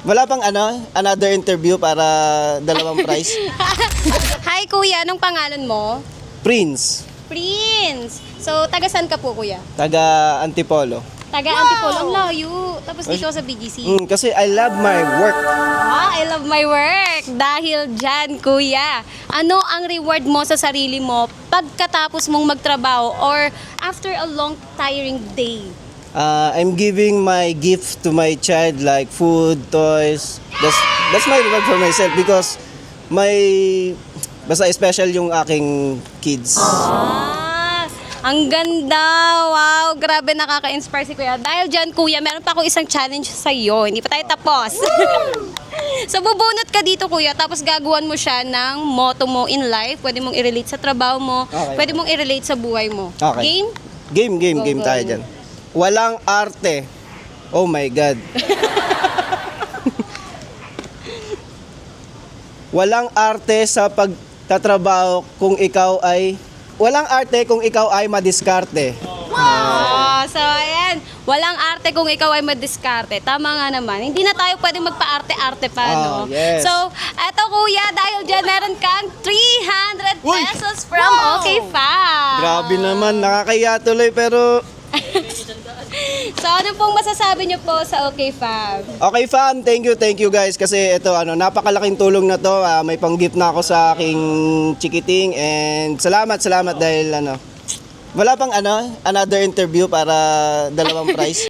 Wala pang another interview para dalawang prize? Hi kuya, anong pangalan mo? Prince, Prince. So, taga saan ka po kuya? taga Antipolo. Taga Antipolo, ang layo. Tapos dito ka sa BGC. Kasi I love my work. I love my work. Dahil dyan, kuya, ano ang reward mo sa sarili mo pagkatapos mong magtrabaho or after a long, tiring day? I'm giving my gift to my child like food, toys. That's my reward for myself because basta special yung aking kids. Ang ganda! Wow! Grabe, nakaka-inspire si Kuya. Dahil dyan, Kuya, meron pa ako isang challenge sa iyo. Hindi pa tayo tapos. So, bubunot ka dito, Kuya, tapos gagawan mo siya ng motto mo in life. Pwede mong i-relate sa trabaho mo. Okay. Pwede mong i-relate sa buhay mo. Okay. Game? Game Go. tayo dyan. Walang arte. Oh my God. Walang arte sa pagtatrabaho kung ikaw ay... Walang arte kung ikaw ay madiskarte. So, ayan. Walang arte kung ikaw ay madiskarte. Tama nga naman. Hindi na tayo pwedeng magpa-arte-arte pa, no? Yes. So, eto kuya, dahil dyan meron kang 300 Uy! pesos from OK Fam. Grabe naman, nakakaya tuloy pero... So, ano pong masasabi niyo po sa OK Fam? Okay fam, thank you guys kasi ito napakalaking tulong na to. May pang-gift na ako sa aking chikiting and salamat dahil wala pang another interview para dalawang prize.